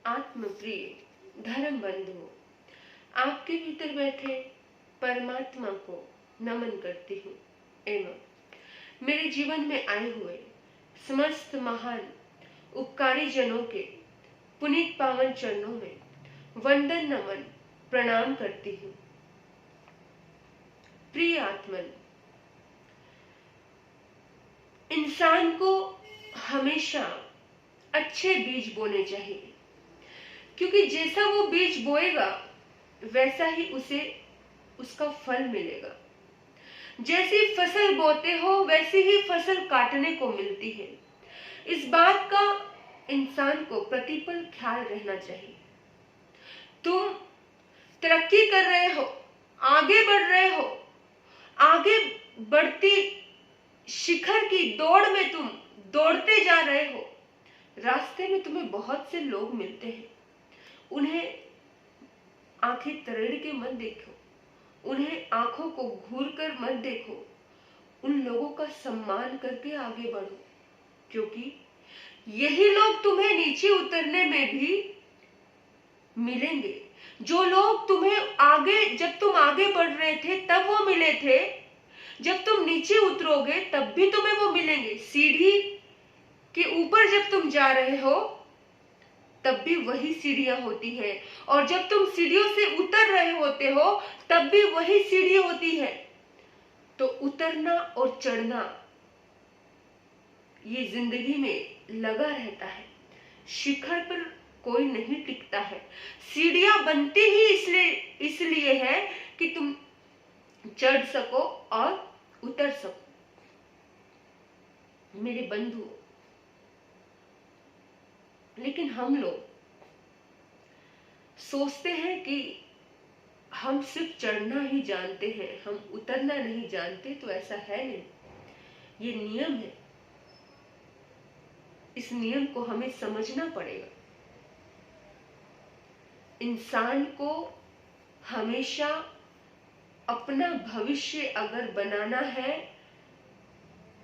आत्मप्रिय धर्म बंधु, आपके भीतर बैठे परमात्मा को नमन करती हूँ एवं मेरे जीवन में आए हुए समस्त महान उपकारी जनों के पुनीत पावन चरणों में वंदन नमन प्रणाम करती हूँ। प्रिय आत्मन, इंसान को हमेशा अच्छे बीज बोने चाहिए, क्योंकि जैसा वो बीज बोएगा वैसा ही उसे उसका फल मिलेगा। जैसी फसल बोते हो वैसी ही फसल काटने को मिलती है। इस बात का इंसान को प्रतिपल ख्याल रहना चाहिए। तुम तरक्की कर रहे हो, आगे बढ़ रहे हो, आगे बढ़ती शिखर की दौड़ में तुम दौड़ते जा रहे हो। रास्ते में तुम्हें बहुत से लोग मिलते हैं, उन्हें आंखें तरेड़ के मत देखो, उन्हें आंखों को घूर कर मत देखो। उन लोगों का सम्मान करके आगे बढ़ो, क्योंकि यही लोग तुम्हें नीचे उतरने में भी मिलेंगे। जो लोग तुम्हें आगे, जब तुम आगे बढ़ रहे थे तब वो मिले थे, जब तुम नीचे उतरोगे तब भी तुम्हें वो मिलेंगे। सीढ़ी के ऊपर जब तुम जा रहे हो तब भी वही सीढ़ियां होती है, और जब तुम सीढ़ियों से उतर रहे होते हो तब भी वही सीढ़ी होती है। तो उतरना और चढ़ना ये जिंदगी में लगा रहता है। शिखर पर कोई नहीं टिकता है। सीढ़ियां बनती ही इसलिए है कि तुम चढ़ सको और उतर सको। मेरे बंधु, लेकिन हम लोग सोचते हैं कि हम सिर्फ चढ़ना ही जानते हैं, हम उतरना नहीं जानते। तो ऐसा है नहीं, ये नियम है। इस नियम को हमें समझना पड़ेगा। इंसान को हमेशा अपना भविष्य अगर बनाना है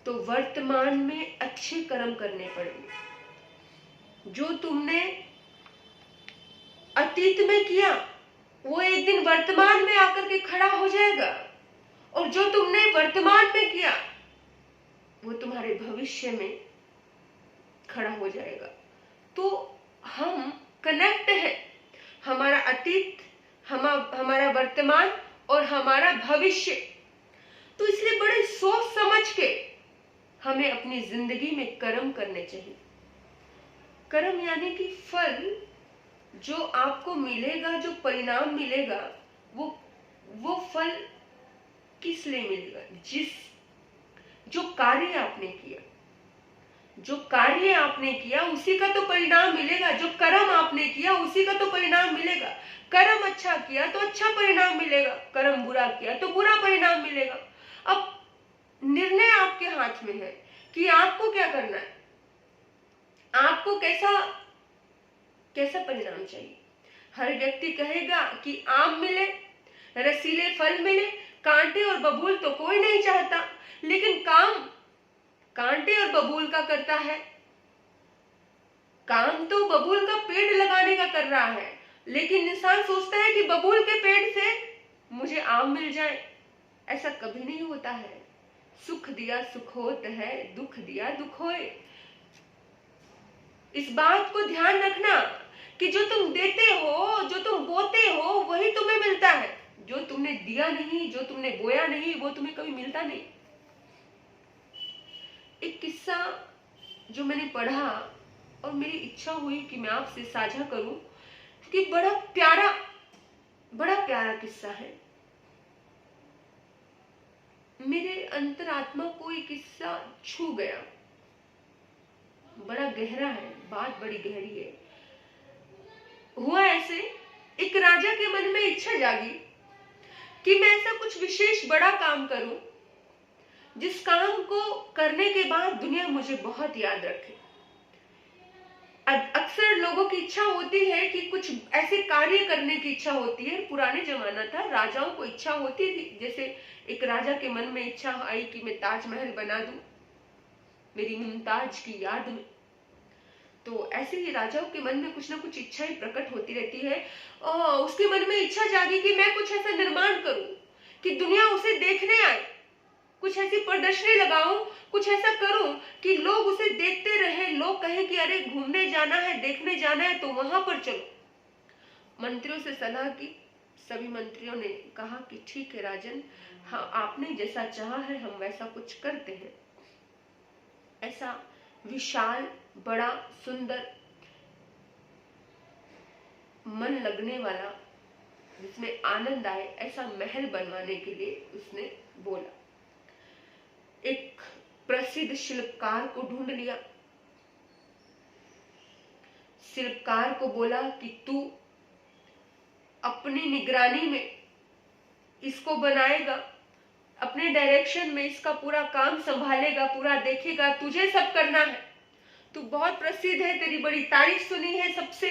तो वर्तमान में अच्छे कर्म करने पड़ेंगे। जो तुमने अतीत में किया वो एक दिन वर्तमान में आकर के खड़ा हो जाएगा, और जो तुमने वर्तमान में किया वो तुम्हारे भविष्य में खड़ा हो जाएगा। तो हम कनेक्ट है, हमारा अतीत, हमारा वर्तमान और हमारा भविष्य। तो इसलिए बड़े सोच समझ के हमें अपनी जिंदगी में कर्म करने चाहिए। कर्म यानी कि फल जो आपको मिलेगा, जो परिणाम मिलेगा, वो फल किस लिए मिलेगा? जो कार्य आपने किया, जो कार्य आपने किया उसी का तो परिणाम मिलेगा। जो कर्म आपने किया उसी का तो परिणाम मिलेगा। कर्म अच्छा किया तो अच्छा परिणाम मिलेगा, कर्म बुरा किया तो बुरा परिणाम मिलेगा। अब निर्णय आपके हाथ में है कि आपको क्या करना है, आपको कैसा परिणाम चाहिए। हर व्यक्ति कहेगा कि आम मिले, रसीले फल मिले, कांटे और बबूल तो कोई नहीं चाहता। लेकिन काम कांटे और बबूल का करता है। काम तो बबूल का पेड़ लगाने का कर रहा है, लेकिन इंसान सोचता है कि बबूल के पेड़ से मुझे आम मिल जाए। ऐसा कभी नहीं होता है। सुख दिया सुख होत है, दुख दिया दुख होए। इस बात को ध्यान रखना कि जो तुम देते हो, जो तुम बोते हो, वही तुम्हें मिलता है। जो तुमने दिया नहीं, जो तुमने बोया नहीं, वो तुम्हें कभी मिलता नहीं। एक किस्सा जो मैंने पढ़ा और मेरी इच्छा हुई कि मैं आपसे साझा करूं, कि बड़ा प्यारा किस्सा है। मेरे अंतरात्मा को ये किस्सा छू गया। बड़ा गहरा है, बात बड़ी गहरी है। हुआ ऐसे, एक राजा के मन में इच्छा जागी कि मैं ऐसा कुछ विशेष बड़ा काम करूं जिस काम को करने के बाद दुनिया मुझे बहुत याद रखे। अक्सर लोगों की इच्छा होती है कि कुछ ऐसे कार्य करने की इच्छा होती है। पुराने जमाना था, राजाओं को इच्छा होती थी। जैसे एक राजा के मन में इच्छा आई कि मैं ताजमहल बना दूं मेरी मुमताज की याद में। तो ऐसे ही राजाओं के मन में कुछ ना कुछ इच्छाएं प्रकट होती रहती है और उसके मन में इच्छा जागी कि मैं कुछ ऐसा निर्माण करूं कि दुनिया उसे देखने आए, कुछ ऐसी प्रदर्शनी लगाऊं, कुछ ऐसा करूं कि लोग उसे देखते रहे, लोग कहें कि अरे घूमने जाना है, देखने जाना है, तो वहां पर चलो। मंत्रियों से सलाह की, सभी मंत्रियों ने कहा कि ठीक है राजन, हाँ आपने जैसा चाहा है हम वैसा कुछ करते हैं। ऐसा विशाल, बड़ा, सुंदर, मन लगने वाला, जिसमें आनंद आए ऐसा महल बनवाने के लिए उसने बोला। एक प्रसिद्ध शिल्पकार को ढूंढ लिया, शिल्पकार को बोला कि तू अपनी निगरानी में इसको बनाएगा, अपने डायरेक्शन में इसका पूरा काम संभालेगा, पूरा देखेगा, तुझे सब करना है, तू बहुत प्रसिद्ध है, तेरी बड़ी तारीफ सुनी है सबसे,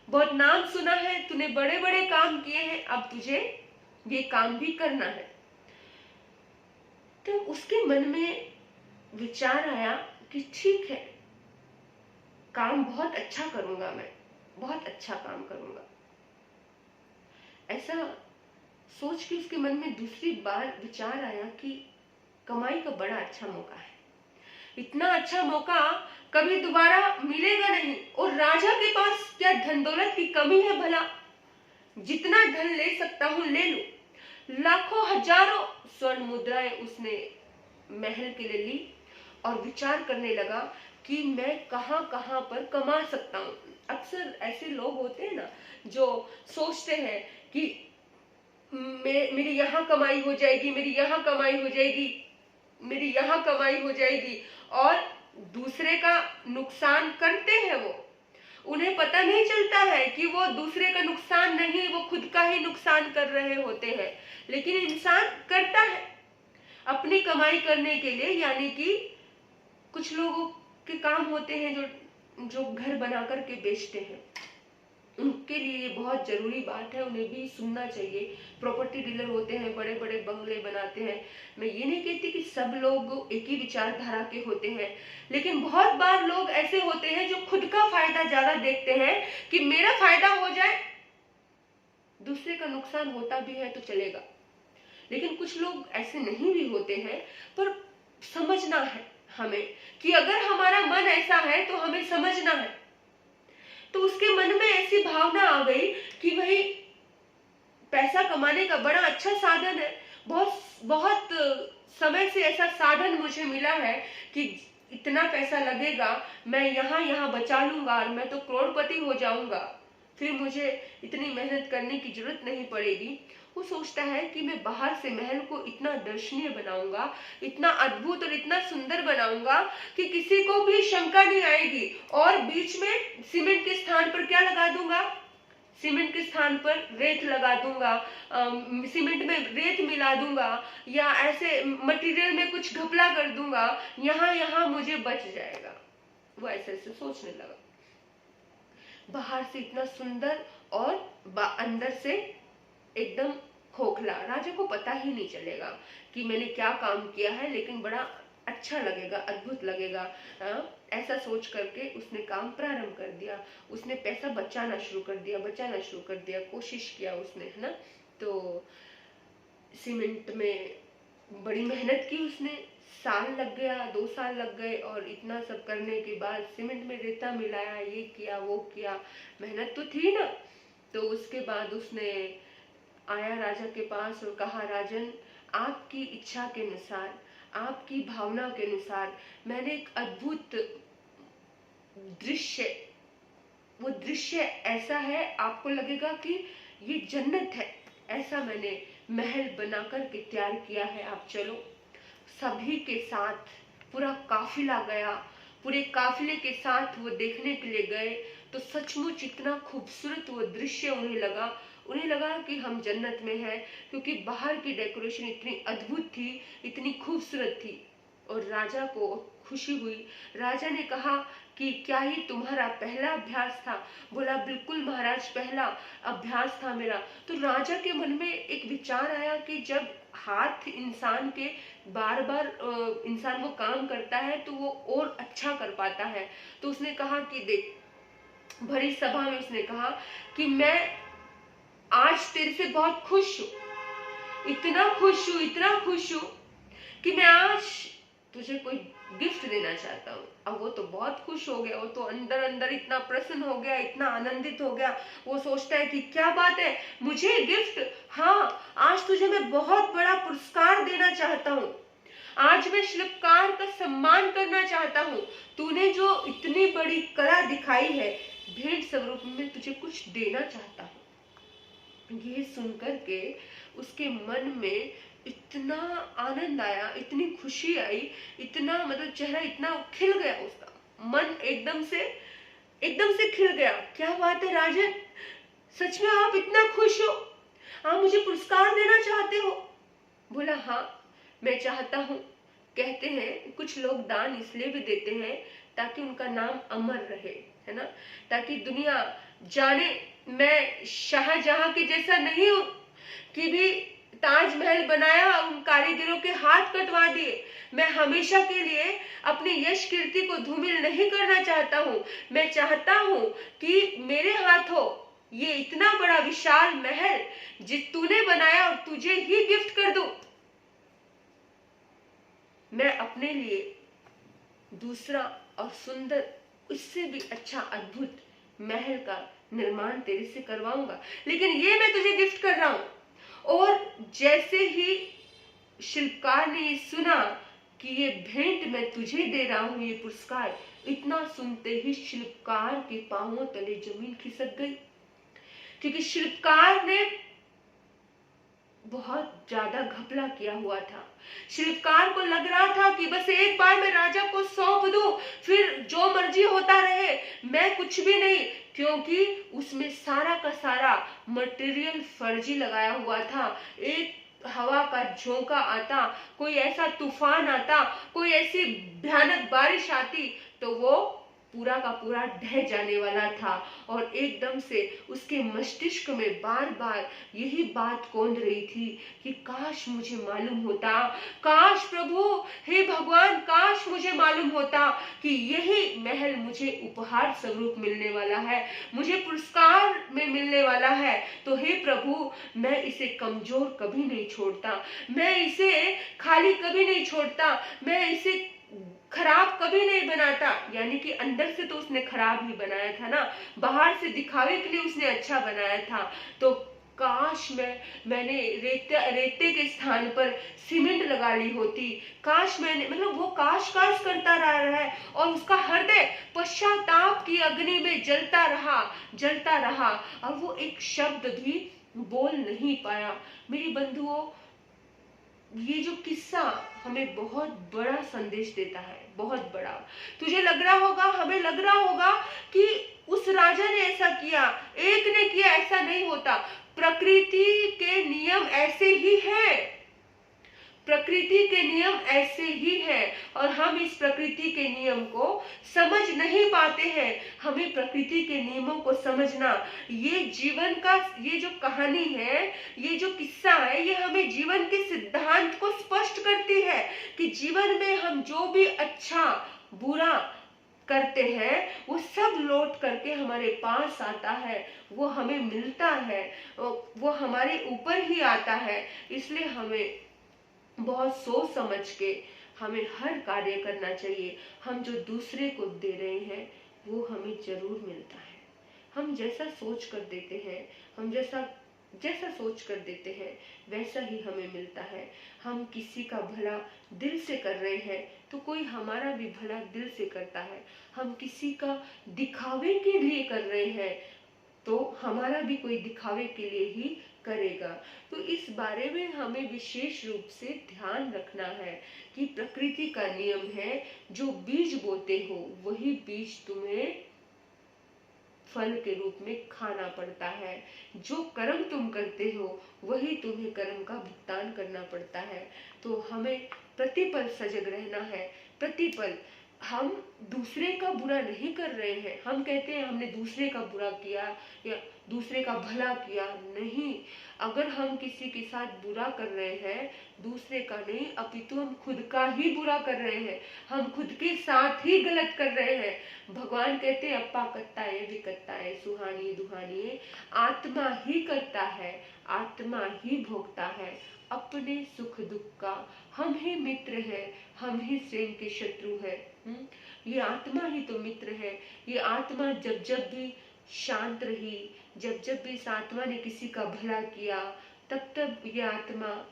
बहुत नाम सुना है, तूने बड़े बड़े काम किए हैं, अब तुझे ये काम भी करना है। तो उसके मन में विचार आया कि ठीक है, काम बहुत अच्छा करूंगा, मैं बहुत अच्छा काम करूंगा। ऐसा सोच के उसके मन में दूसरी बार विचार आया कि कमाई का बड़ा अच्छा मौका है, इतना अच्छा मौका कभी दोबारा मिलेगा नहीं, और राजा के पास क्या धन दौलत की कमी है भला, जितना धन ले सकता हूं ले लूं। लाखों हजारों स्वर्ण मुद्राएं उसने महल के लिए ली और विचार करने लगा कि मैं कहां कहां पर कमा सकता हूं। अक्सर ऐसे लोग होते हैं ना जो सोचते हैं कि मेरी यहाँ कमाई हो जाएगी, मेरी यहाँ कमाई हो जाएगी, मेरी यहाँ कमाई हो जाएगी, और दूसरे का नुकसान करते हैं वो। उन्हें पता नहीं चलता है कि वो दूसरे का नुकसान नहीं, वो खुद का ही नुकसान कर रहे होते हैं। लेकिन इंसान करता है अपनी कमाई करने के लिए, यानी कि कुछ लोगों के काम होते हैं जो घर बना करके बेचते हैं, उनके लिए ये बहुत जरूरी बात है, उन्हें भी सुनना चाहिए। प्रॉपर्टी डीलर होते हैं, बड़े बड़े बंगले बनाते हैं। मैं ये नहीं कहती कि सब लोग एक ही विचारधारा के होते हैं, लेकिन बहुत बार लोग ऐसे होते हैं जो खुद का फायदा ज्यादा देखते हैं कि मेरा फायदा हो जाए, दूसरे का नुकसान होता भी है तो चलेगा। लेकिन कुछ लोग ऐसे नहीं भी होते हैं, पर समझना है हमें कि अगर हमारा मन ऐसा है तो हमें समझना है। तो उसके मन में ऐसी भावना आ गई कि भाई पैसा कमाने का बड़ा अच्छा साधन है, बहुत बहुत समय से ऐसा साधन मुझे मिला है कि इतना पैसा लगेगा, मैं यहाँ यहाँ बचा लूंगा और मैं तो करोड़पति हो जाऊंगा, फिर मुझे इतनी मेहनत करने की जरूरत नहीं पड़ेगी। वो सोचता है कि मैं बाहर से महल को इतना दर्शनीय बनाऊंगा, इतना अद्भुत और इतना सुंदर बनाऊंगा कि किसी को भी शंका नहीं आएगी, और बीच में सीमेंट के स्थान पर क्या लगा दूंगा, सीमेंट के स्थान पर रेत लगा दूंगा, सीमेंट में रेत मिला दूंगा, या ऐसे मटेरियल में कुछ घपला कर दूंगा, यहाँ यहाँ मुझे बच जाएगा। वो ऐसे ऐसे सोचने लगा। बाहर से इतना सुंदर और अंदर से एकदम खोखला, राजा को पता ही नहीं चलेगा कि मैंने क्या काम किया है, लेकिन बड़ा अच्छा लगेगा, अद्भुत लगेगा। ऐसा सोच करके उसने काम प्रारंभ कर दिया। उसने पैसा बचाना शुरू कर दिया, कोशिश किया उसने, है ना। तो सीमेंट में बड़ी मेहनत की उसने, साल लग गया, 2 साल लग गए, और इतना सब करने के बाद सीमेंट में रेता मिलाया, ये किया वो किया, मेहनत तो थी ना। तो उसके बाद उसने आया राजा के पास और कहा, राजन आपकी इच्छा के अनुसार, आपकी भावना के अनुसार मैंने एक अद्भुत दृश्य, वो दृश्य ऐसा है आपको लगेगा कि ये जन्नत है, ऐसा मैंने महल बनाकर के तैयार किया है, आप चलो। सभी के साथ पूरा काफिला गया, पूरे काफिले के साथ वो देखने के लिए गए। तो सचमुच इतना खूबसूरत वो दृश्य उन्हें लगा कि हम जन्नत में हैं, क्योंकि बाहर की डेकोरेशन इतनी अद्भुत थी, इतनी खूबसूरत थी। और राजा को खुशी हुई। राजा ने कहा कि क्या ही तुम्हारा पहला अभ्यास था? बोला बिल्कुल महाराज, पहला अभ्यास था मेरा। तो राजा के मन में एक विचार आया कि जब हाथ इंसान के बार बार इंसान वो काम करता है तो वो और अच्छा कर पाता है। तो उसने कहा कि देख, भरी सभा में उसने कहा कि मैं आज तेरे से बहुत खुश हूँ, इतना खुश हूँ, इतना खुश हूँ कि मैं आज तुझे कोई गिफ्ट देना चाहता हूँ। अब वो तो बहुत खुश हो गया, वो तो अंदर अंदर इतना प्रसन्न हो गया, इतना आनंदित हो गया। वो सोचता है कि क्या बात है, मुझे गिफ्ट? हाँ, आज तुझे मैं बहुत बड़ा पुरस्कार देना चाहता हूँ, आज मैं शिल्पकार का सम्मान करना चाहता हूँ। तूने जो इतनी बड़ी कला दिखाई है, भेंट स्वरूप में तुझे कुछ देना चाहता हूँ। ये सुनकर के उसके मन में इतना आनंद आया, इतनी खुशी आई, इतना मतलब चेहरा इतना खिल गया, उसका मन एकदम से खिल गया। क्या बात है राजन, सच में आप इतना खुश हो? आप मुझे पुरस्कार देना चाहते हो? बोला हाँ, मैं चाहता हूँ। कहते हैं कुछ लोग दान इसलिए भी देते हैं ताकि उनका नाम अमर रहे, है ना, ताकि दुनिया जाने मैं शाहजहां के जैसा नहीं हूँ कि भी ताजमहल बनाया, उन कारीगरों के हाथ कटवा दिए। मैं हमेशा के लिए अपनी यश कीर्ति को धूमिल नहीं करना चाहता हूँ। मैं चाहता हूँ कि मेरे हाथों ये इतना बड़ा विशाल महल जिस तूने बनाया और तुझे ही गिफ्ट कर दूं। मैं अपने लिए दूसरा और सुंदर, उससे भी अच्छा अद्भुत महल का निर्माण तेरे से करवाऊंगा, लेकिन ये मैं तुझे गिफ्ट कर रहा हूं। और जैसे ही शिल्पकार ने ये सुना कि ये भेंट मैं तुझे दे रहा हूं, ये पुरस्कार, इतना सुनते ही शिल्पकार के पांवों तले जमीन खिसक गई, क्योंकि शिल्पकार ने बहुत ज्यादा घपला किया हुआ था। शिल्पकार को लग रहा था कि बस एक बार मैं राजा को सौंप दूं, फिर जो मर्जी होता रहे, मैं कुछ भी नहीं, क्योंकि उसमें सारा का सारा मटेरियल फर्जी लगाया हुआ था। एक हवा का झोंका आता, कोई ऐसा तूफान आता, कोई ऐसी भयानक बारिश आती तो वो पूरा का पूरा ढह जाने वाला था। और एकदम से उसके मस्तिष्क में बार बार यही बात कौंध रही थी कि काश मुझे मालूम होता, काश प्रभु, हे भगवान, काश मुझे मालूम होता कि यही महल मुझे उपहार स्वरूप मिलने वाला है, मुझे पुरस्कार में मिलने वाला है। तो हे प्रभु, मैं इसे कमजोर कभी नहीं छोड़ता, मैं इसे खाली कभी नहीं छोड़ता, मैं इसे खराब कभी नहीं बनाता। यानी कि अंदर से तो उसने खराब ही बनाया था ना, बाहर से दिखावे के लिए उसने अच्छा बनाया था। तो काश मैंने रेते के स्थान पर सीमेंट लगा ली होती, काश मैंने, मतलब वो काश काश करता रहा है और उसका हृदय पश्चाताप की अग्नि में जलता रहा और वो एक शब्द भी बोल नहीं पाया। मेरी बंधुओं, ये जो किस्सा हमें बहुत बड़ा संदेश देता है, बहुत बड़ा। तुझे लग रहा होगा, हमें लग रहा होगा कि उस राजा ने ऐसा किया, एक ने किया, ऐसा नहीं होता। प्रकृति के नियम ऐसे ही हैं, प्रकृति के नियम ऐसे ही हैं और हम इस प्रकृति के नियम को समझ नहीं पाते हैं। हमें प्रकृति के नियमों को समझना, ये जीवन का, ये जो कहानी है, ये जो किस्सा है, ये हमें जीवन के सिद्धांत को स्पष्ट करती है कि जीवन में हम जो भी अच्छा बुरा करते हैं वो सब लौट करके हमारे पास आता है, वो हमें मिलता है, वो हमारे ऊपर ही आता है। इसलिए हमें बहुत सोच समझ के हमें हर कार्य करना चाहिए। हम जो दूसरे को दे रहे हैं वो हमें जरूर मिलता है। हम जैसा सोच कर देते हैं, हम जैसा सोच कर देते हैं वैसा ही हमें मिलता है। हम किसी का भला दिल से कर रहे हैं तो कोई हमारा भी भला दिल से करता है। हम किसी का दिखावे के लिए कर रहे हैं तो हमारा भी कोई दिखावे के लिए ही करेगा। तो इस बारे में हमें विशेष रूप से ध्यान रखना है कि प्रकृति का नियम है, जो बीज बोते हो वही बीज तुम्हें फल के रूप में खाना पड़ता है। जो कर्म तुम करते हो वही तुम्हें कर्म का भुगतान करना पड़ता है। तो हमें प्रतिपल सजग रहना है, प्रतिपल हम दूसरे का बुरा नहीं कर रहे हैं। हम कहते हैं हमने दूसरे का बुरा किया या दूसरे का भला किया, नहीं। अगर हम किसी के साथ बुरा कर रहे हैं, दूसरे का नहीं अपितु हम खुद का ही बुरा कर रहे हैं, हम खुद के साथ ही गलत कर रहे हैं। भगवान कहते हैं अप्पा कत्ता है विकत्ता है सुहानी दुहानी है, आत्मा ही करता है, आत्मा ही भोगता है अपने सुख दुख का। हम ही मित्र है, हम ही स्वयं के शत्रु है। ये आत्मा ही तो मित्र है। ये आत्मा जब जब भी शांत रही, जब जब भी इस आत्मा ने किसी का भला किया, तब तब ये आत्मा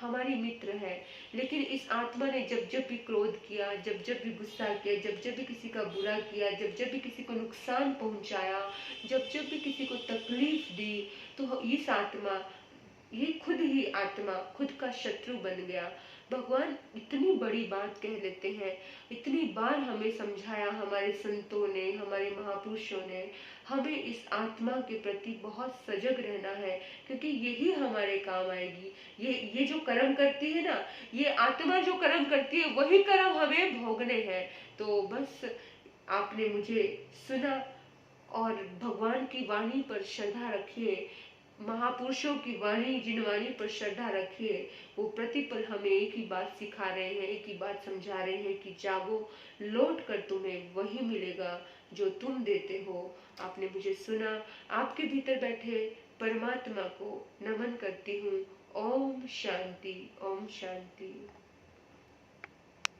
हमारी मित्र है। लेकिन इस आत्मा ने जब जब भी क्रोध किया, जब जब भी गुस्सा किया, जब जब भी किसी का बुरा किया, जब जब भी किसी को नुकसान पहुंचाया, जब जब भी किसी को तकलीफ दी, तो इस आत्मा, ये खुद ही आत्मा खुद का शत्रु बन गया। भगवान इतनी बड़ी बात कह देते हैं, इतनी बार हमें समझाया हमारे संतों ने, हमारे महापुरुषों ने, हमें इस आत्मा के प्रति बहुत सजग रहना है, क्योंकि यही हमारे काम आएगी। ये जो कर्म करती है ना, ये आत्मा जो कर्म करती है वही कर्म हमें भोगने हैं। तो बस आपने मुझे सुना और भगवान की वाणी पर श्रद्धा रखिए, महापुरुषों की वाणी, जिन वाणी पर श्रद्धा रखिए, वो प्रतिपल हमें एक ही बात सिखा रहे हैं, एक ही बात समझा रहे हैं कि जागो, लौट कर तुम्हें वही मिलेगा जो तुम देते हो। आपने मुझे सुना। आपके भीतर बैठे परमात्मा को नमन करती हूँ। ओम शांति, ओम शांति।